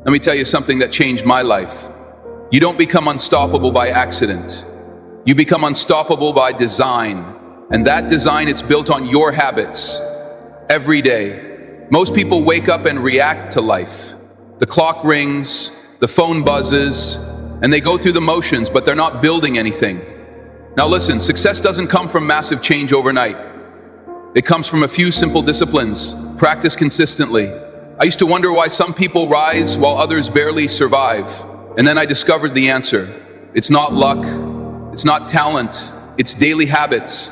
Let me tell you something that changed my life. You don't become unstoppable by accident. You become unstoppable by design. And that design, it's built on your habits every day. Most people wake up and react to life. The clock rings, the phone buzzes, and they go through the motions, but they're not building anything. Now listen, success doesn't come from massive change overnight. It comes from a few simple disciplines, practiced consistently. I used to wonder why some people rise while others barely survive. And then I discovered the answer. It's not luck, it's not talent, it's daily habits.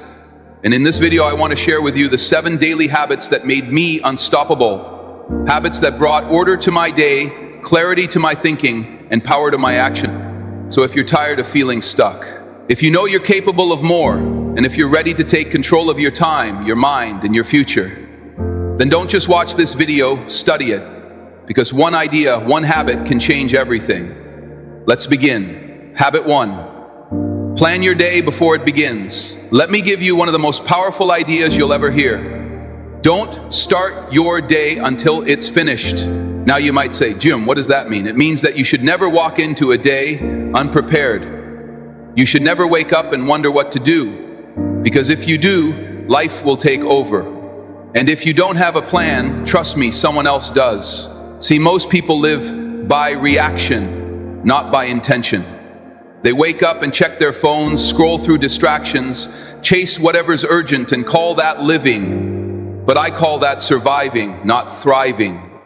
And in this video, I want to share with you the 7 daily habits that made me unstoppable. Habits that brought order to my day, clarity to my thinking, and power to my action. So if you're tired of feeling stuck, if you know you're capable of more, and if you're ready to take control of your time, your mind, and your future, then don't just watch this video, study it. Because one idea, one habit can change everything. Let's begin. Habit 1. Plan your day before it begins. Let me give you one of the most powerful ideas you'll ever hear. Don't start your day until it's finished. Now you might say, Jim, what does that mean? It means that you should never walk into a day unprepared. You should never wake up and wonder what to do. Because if you do, life will take over. And if you don't have a plan, trust me, someone else does. See, most people live by reaction, not by intention. They wake up and check their phones, scroll through distractions, chase whatever's urgent and call that living. But I call that surviving, not thriving.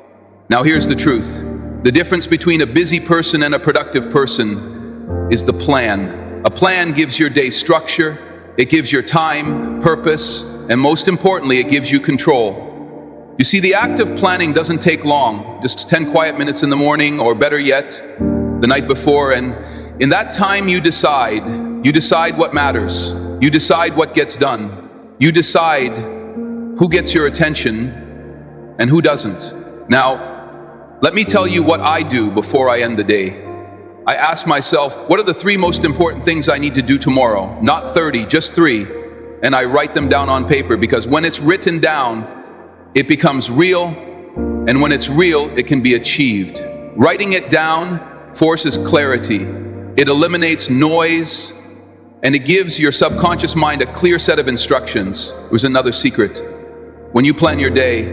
Now here's the truth. The difference between a busy person and a productive person is the plan. A plan gives your day structure, it gives your time, purpose, and most importantly, it gives you control. You see, the act of planning doesn't take long, just 10 quiet minutes in the morning, or better yet, the night before, and in that time you decide what matters. You decide what gets done. You decide who gets your attention and who doesn't. Now, let me tell you what I do before I end the day. I ask myself, what are the 3 most important things I need to do tomorrow? Not 30, just 3. And I write them down on paper, because when it's written down, it becomes real. And when it's real, it can be achieved. Writing it down forces clarity. It eliminates noise, and it gives your subconscious mind a clear set of instructions. There's another secret. When you plan your day,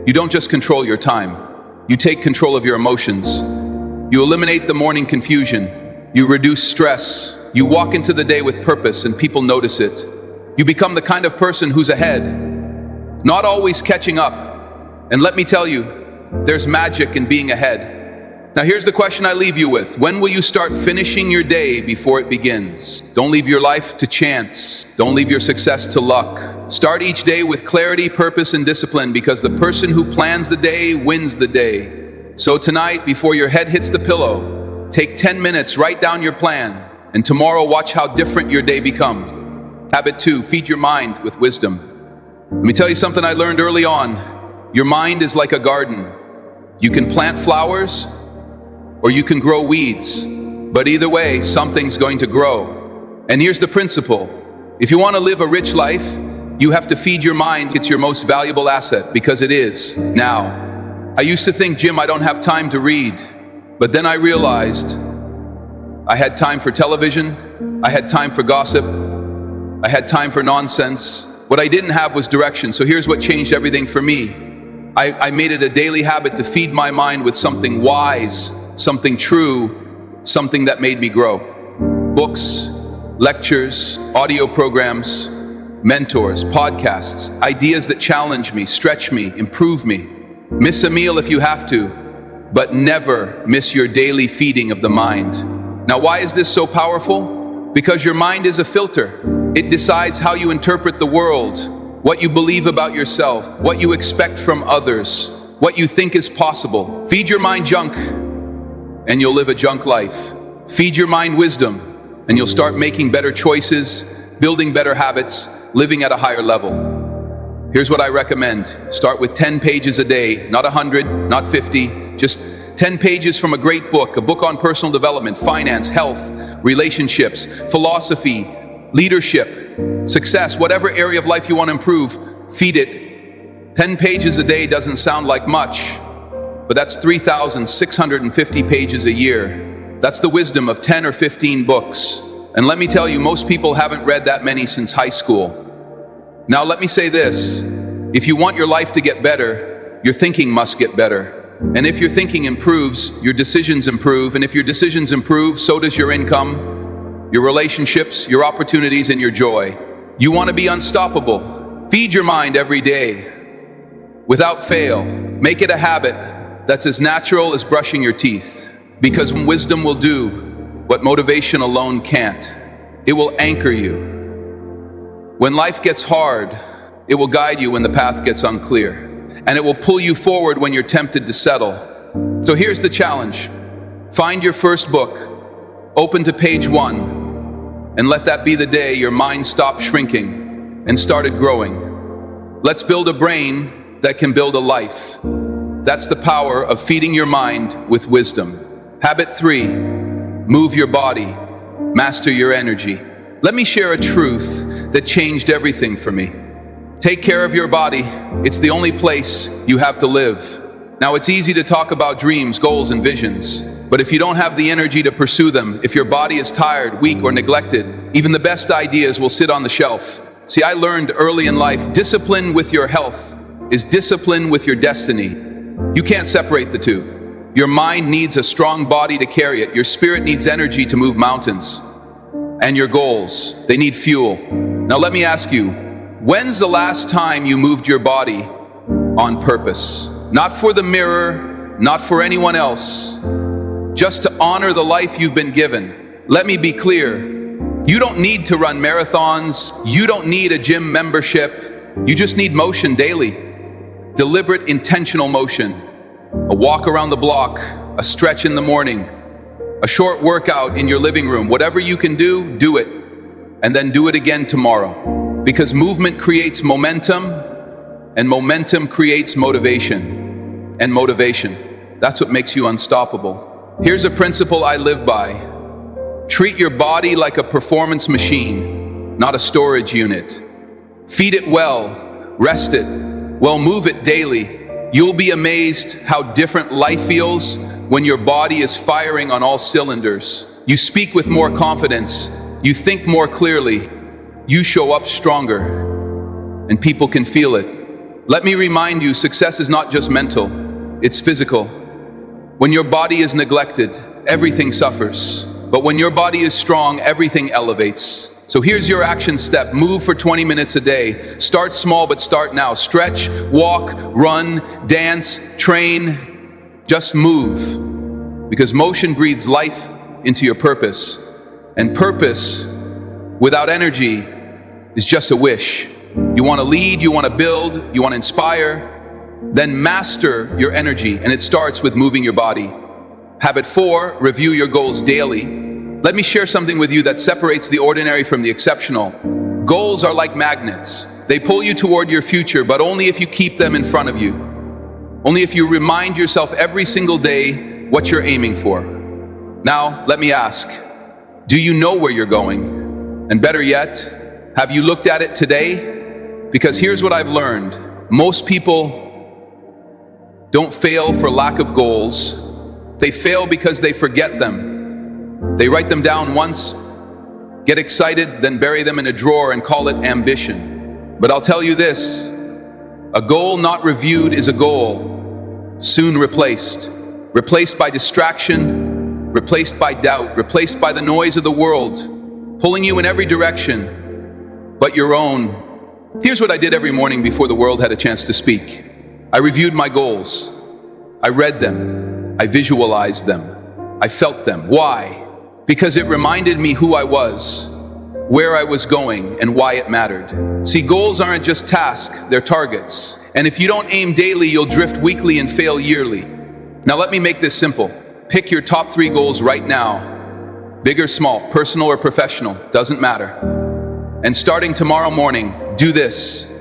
you don't just control your time. You take control of your emotions. You eliminate the morning confusion. You reduce stress. You walk into the day with purpose, and people notice it. You become the kind of person who's ahead, not always catching up. And let me tell you, there's magic in being ahead. Now here's the question I leave you with. When will you start finishing your day before it begins? Don't leave your life to chance. Don't leave your success to luck. Start each day with clarity, purpose, and discipline, because the person who plans the day wins the day. So tonight, before your head hits the pillow, take 10 minutes, write down your plan, and tomorrow watch how different your day becomes. Habit 2, feed your mind with wisdom. Let me tell you something I learned early on. Your mind is like a garden. You can plant flowers, or you can grow weeds. But either way, something's going to grow. And here's the principle. If you want to live a rich life, you have to feed your mind. It's your most valuable asset, because it is. Now, I used to think, Jim, I don't have time to read. But then I realized I had time for television, I had time for gossip, I had time for nonsense. What I didn't have was direction. So here's what changed everything for me. I made it a daily habit to feed my mind with something wise, something true, something that made me grow. Books, lectures, audio programs, mentors, podcasts, ideas that challenge me, stretch me, improve me. Miss a meal if you have to, but never miss your daily feeding of the mind. Now, why is this so powerful? Because your mind is a filter. It decides how you interpret the world, what you believe about yourself, what you expect from others, what you think is possible. Feed your mind junk, and you'll live a junk life. Feed your mind wisdom, and you'll start making better choices, building better habits, living at a higher level. Here's what I recommend. Start with 10 pages a day, not 100, not 50, just 10 pages from a great book, a book on personal development, finance, health, relationships, philosophy, leadership, success, whatever area of life you want to improve, feed it. 10 pages a day doesn't sound like much, but that's 3,650 pages a year. That's the wisdom of 10 or 15 books. And let me tell you, most people haven't read that many since high school. Now let me say this, if you want your life to get better, your thinking must get better. And if your thinking improves, your decisions improve. And if your decisions improve, so does your income, your relationships, your opportunities, and your joy. You want to be unstoppable. Feed your mind every day, without fail. Make it a habit that's as natural as brushing your teeth. Because wisdom will do what motivation alone can't. It will anchor you. When life gets hard, it will guide you when the path gets unclear. And it will pull you forward when you're tempted to settle. So here's the challenge. Find your first book, open to page 1, and let that be the day your mind stopped shrinking and started growing. Let's build a brain that can build a life. That's the power of feeding your mind with wisdom. Habit 3, move your body, master your energy. Let me share a truth that changed everything for me. Take care of your body. It's the only place you have to live. Now, it's easy to talk about dreams, goals, and visions, but if you don't have the energy to pursue them, if your body is tired, weak, or neglected, even the best ideas will sit on the shelf. See, I learned early in life, discipline with your health is discipline with your destiny. You can't separate the two. Your mind needs a strong body to carry it. Your spirit needs energy to move mountains. And your goals, they need fuel. Now let me ask you, when's the last time you moved your body on purpose? Not for the mirror, not for anyone else, just to honor the life you've been given. Let me be clear, you don't need to run marathons, you don't need a gym membership, you just need motion daily. Deliberate, intentional motion. A walk around the block, a stretch in the morning, a short workout in your living room. Whatever you can do, do it. And then do it again tomorrow. Because movement creates momentum, and momentum creates motivation. And motivation, that's what makes you unstoppable. Here's a principle I live by. Treat your body like a performance machine, not a storage unit. Feed it well, rest it, well, move it daily. You'll be amazed how different life feels when your body is firing on all cylinders. You speak with more confidence, you think more clearly, you show up stronger, and people can feel it. Let me remind you, success is not just mental, it's physical. When your body is neglected, everything suffers. But when your body is strong, everything elevates. So here's your action step. Move for 20 minutes a day. Start small, but start now. Stretch, walk, run, dance, train. Just move. Because motion breathes life into your purpose. And purpose without energy is just a wish. You want to lead, you want to build, you want to inspire, then master your energy. And it starts with moving your body. Habit 4, review your goals daily. Let me share something with you that separates the ordinary from the exceptional. Goals are like magnets. They pull you toward your future, but only if you keep them in front of you. Only if you remind yourself every single day what you're aiming for. Now, let me ask, do you know where you're going? And better yet, have you looked at it today? Because here's what I've learned. Most people don't fail for lack of goals. They fail because they forget them. They write them down once, get excited, then bury them in a drawer and call it ambition. But I'll tell you this, a goal not reviewed is a goal soon replaced. Replaced by distraction, replaced by doubt, replaced by the noise of the world, pulling you in every direction but your own. Here's what I did every morning before the world had a chance to speak. I reviewed my goals. I read them. I visualized them. I felt them. Why? Because it reminded me who I was, where I was going, and why it mattered. See, goals aren't just tasks, they're targets. And if you don't aim daily, you'll drift weekly and fail yearly. Now let me make this simple. Pick your top 3 goals right now. Big or small, personal or professional, doesn't matter. And starting tomorrow morning, do this.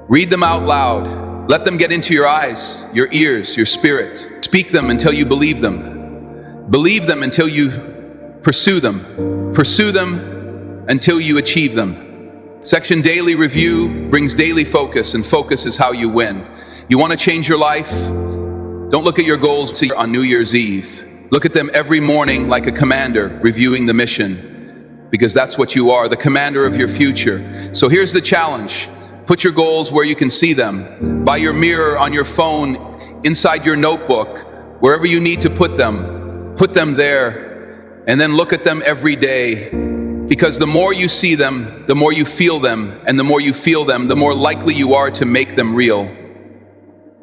Read them out loud. Let them get into your eyes, your ears, your spirit. Speak them until you believe them. Believe them until you pursue them. Pursue them until you achieve them. Section Daily Review brings daily focus, and focus is how you win. You want to change your life? Don't look at your goals on New Year's Eve. Look at them every morning like a commander reviewing the mission, because that's what you are, the commander of your future. So here's the challenge. Put your goals where you can see them, by your mirror, on your phone, inside your notebook, wherever you need to put them there, and then look at them every day. Because the more you see them, the more you feel them, and the more you feel them, the more likely you are to make them real.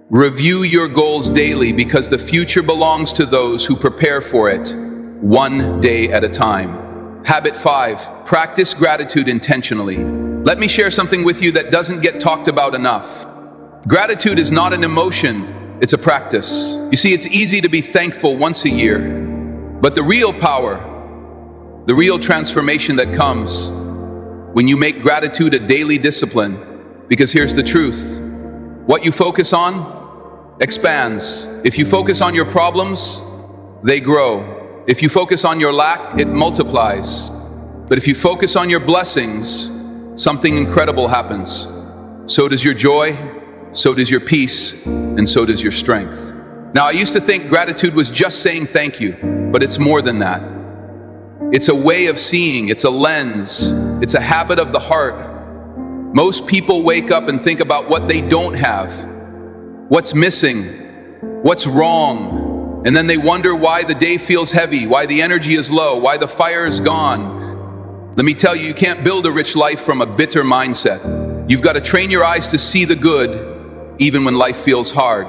Review your goals daily, because the future belongs to those who prepare for it, one day at a time. Habit 5, practice gratitude intentionally. Let me share something with you that doesn't get talked about enough. Gratitude is not an emotion, it's a practice. You see, it's easy to be thankful once a year, but the real power, the real transformation that comes when you make gratitude a daily discipline, because here's the truth. What you focus on expands. If you focus on your problems, they grow. If you focus on your lack, it multiplies. But if you focus on your blessings, something incredible happens. So does your joy, so does your peace, and so does your strength. Now, I used to think gratitude was just saying thank you, but it's more than that. It's a way of seeing, it's a lens, it's a habit of the heart. Most people wake up and think about what they don't have, what's missing, what's wrong, and then they wonder why the day feels heavy, why the energy is low, why the fire is gone. Let me tell you, you can't build a rich life from a bitter mindset. You've got to train your eyes to see the good, even when life feels hard,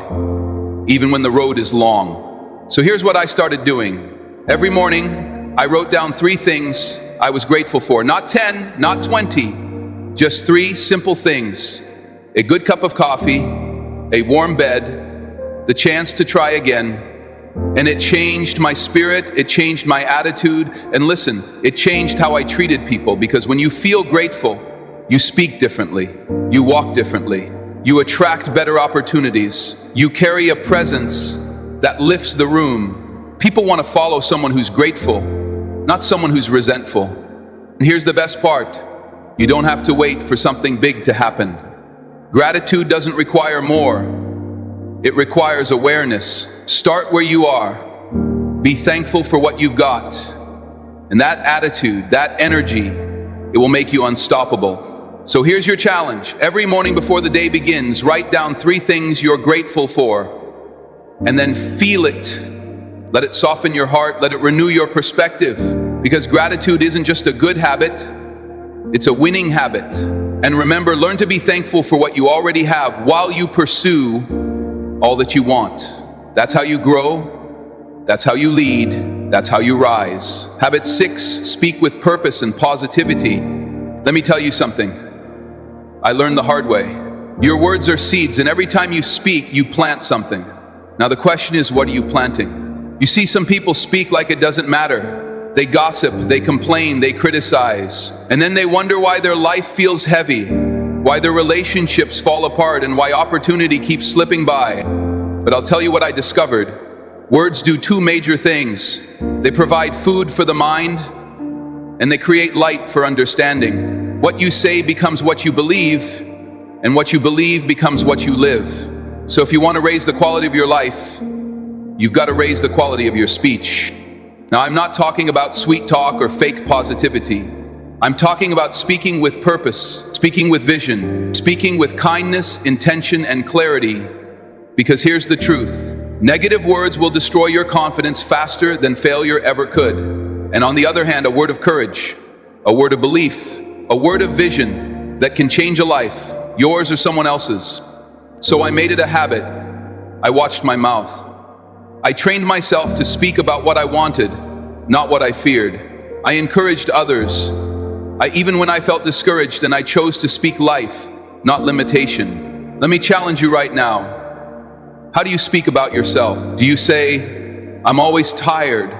even when the road is long. So here's what I started doing. Every morning, I wrote down 3 things I was grateful for. Not 10, not 20, just 3 simple things. A good cup of coffee, a warm bed, the chance to try again. And it changed my spirit, it changed my attitude, and listen, it changed how I treated people, because when you feel grateful, you speak differently, you walk differently, you attract better opportunities, you carry a presence that lifts the room. People want to follow someone who's grateful, not someone who's resentful. And here's the best part, you don't have to wait for something big to happen. Gratitude doesn't require more. It requires awareness. Start where you are. Be thankful for what you've got. And that attitude, that energy, it will make you unstoppable. So here's your challenge. Every morning before the day begins, write down 3 things you're grateful for. And then feel it. Let it soften your heart. Let it renew your perspective. Because gratitude isn't just a good habit, it's a winning habit. And remember, learn to be thankful for what you already have while you pursue all that you want. That's how you grow, that's how you lead, that's how you rise. Habit 6, speak with purpose and positivity. Let me tell you something. I learned the hard way. Your words are seeds, and every time you speak, you plant something. Now the question is, what are you planting? You see, some people speak like it doesn't matter. They gossip, they complain, they criticize, and then they wonder why their life feels heavy, why their relationships fall apart, and why opportunity keeps slipping by. But I'll tell you what I discovered. Words do 2 major things. They provide food for the mind, and they create light for understanding. What you say becomes what you believe, and what you believe becomes what you live. So if you want to raise the quality of your life, you've got to raise the quality of your speech. Now, I'm not talking about sweet talk or fake positivity. I'm talking about speaking with purpose, speaking with vision, speaking with kindness, intention, and clarity. Because here's the truth. Negative words will destroy your confidence faster than failure ever could. And on the other hand, a word of courage, a word of belief, a word of vision that can change a life, yours or someone else's. So I made it a habit. I watched my mouth. I trained myself to speak about what I wanted, not what I feared. I encouraged others. Even when I felt discouraged, and I chose to speak life, not limitation. Let me challenge you right now. How do you speak about yourself? Do you say, I'm always tired,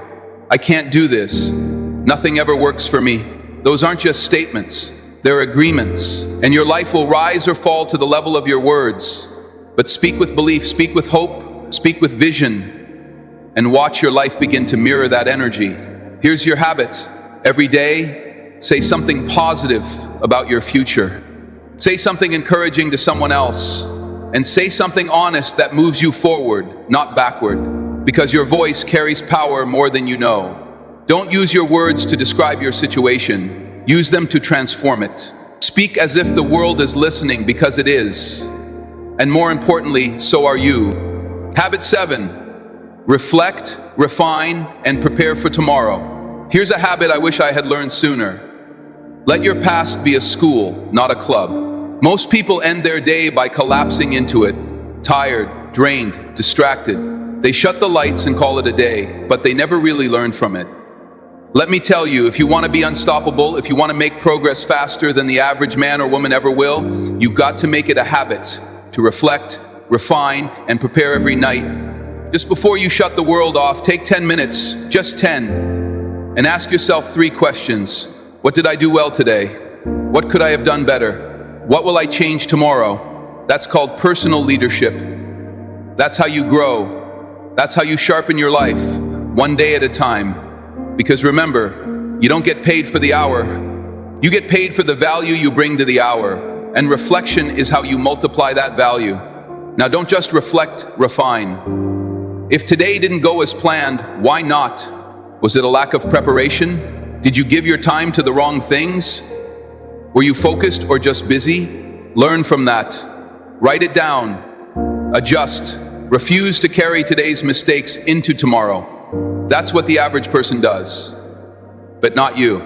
I can't do this, nothing ever works for me? Those aren't just statements, they're agreements. And your life will rise or fall to the level of your words. But speak with belief, speak with hope, speak with vision, and watch your life begin to mirror that energy. Here's your habits. Every day, say something positive about your future. Say something encouraging to someone else. And say something honest that moves you forward, not backward, because your voice carries power more than you know. Don't use your words to describe your situation. Use them to transform it. Speak as if the world is listening, because it is. And more importantly, so are you. Habit 7. Reflect, refine, and prepare for tomorrow. Here's a habit I wish I had learned sooner. Let your past be a school, not a club. Most people end their day by collapsing into it, tired, drained, distracted. They shut the lights and call it a day, but they never really learn from it. Let me tell you, if you want to be unstoppable, if you want to make progress faster than the average man or woman ever will, you've got to make it a habit to reflect, refine, and prepare every night. Just before you shut the world off, take 10 minutes, just 10, and ask yourself 3 questions. What did I do well today? What could I have done better? What will I change tomorrow? That's called personal leadership. That's how you grow. That's how you sharpen your life, one day at a time. Because remember, you don't get paid for the hour. You get paid for the value you bring to the hour. And reflection is how you multiply that value. Now don't just reflect, refine. If today didn't go as planned, why not? Was it a lack of preparation? Did you give your time to the wrong things? Were you focused or just busy? Learn from that. Write it down. Adjust. Refuse to carry today's mistakes into tomorrow. That's what the average person does, but not you.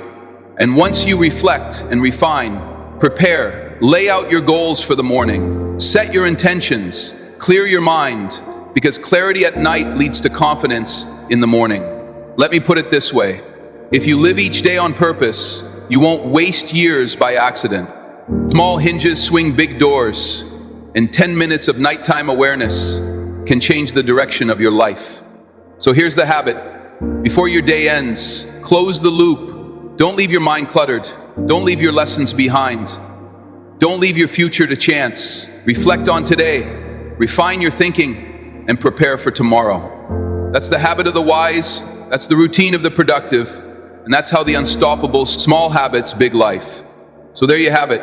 And once you reflect and refine, prepare, lay out your goals for the morning, set your intentions, clear your mind, because clarity at night leads to confidence in the morning. Let me put it this way. If you live each day on purpose, you won't waste years by accident. Small hinges swing big doors, and 10 minutes of nighttime awareness can change the direction of your life. So here's the habit. Before your day ends, close the loop. Don't leave your mind cluttered. Don't leave your lessons behind. Don't leave your future to chance. Reflect on today, refine your thinking, and prepare for tomorrow. That's the habit of the wise, that's the routine of the productive, and that's how the unstoppable, small habits, big life. So there you have it.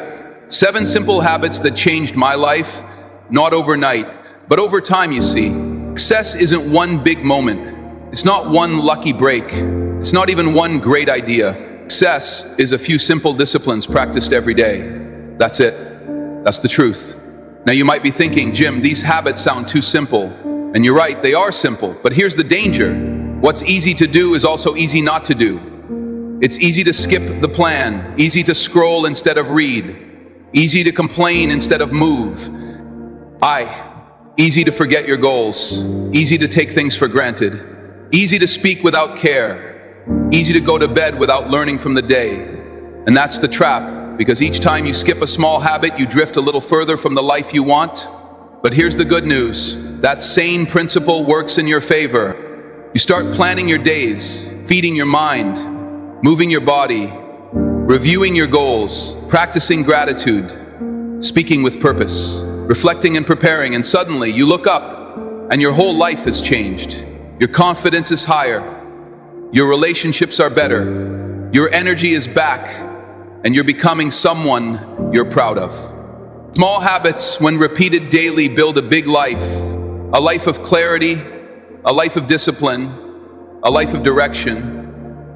7 simple habits that changed my life, not overnight, but over time, you see. Success isn't one big moment. It's not one lucky break. It's not even one great idea. Success is a few simple disciplines practiced every day. That's it. That's the truth. Now you might be thinking, Jim, these habits sound too simple. And you're right, they are simple. But here's the danger. What's easy to do is also easy not to do. It's easy to skip the plan, easy to scroll instead of read, easy to complain instead of move. Easy to forget your goals, easy to take things for granted, easy to speak without care, easy to go to bed without learning from the day. And that's the trap, because each time you skip a small habit, you drift a little further from the life you want. But here's the good news. That same principle works in your favor. You start planning your days, feeding your mind, moving your body, reviewing your goals, practicing gratitude, speaking with purpose, reflecting and preparing, and suddenly you look up and your whole life has changed. Your confidence is higher, your relationships are better, your energy is back, and you're becoming someone you're proud of. Small habits, when repeated daily, build a big life, a life of clarity, a life of discipline, a life of direction,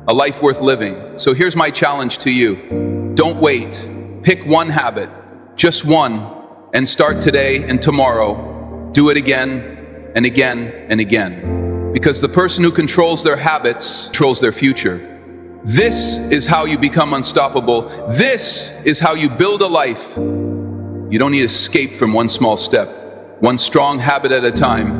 a life worth living. So here's my challenge to you. Don't wait. Pick one habit, just one, and start today and tomorrow. Do it again and again and again. Because the person who controls their habits controls their future. This is how you become unstoppable. This is how you build a life. You don't need to escape from one small step, one strong habit at a time.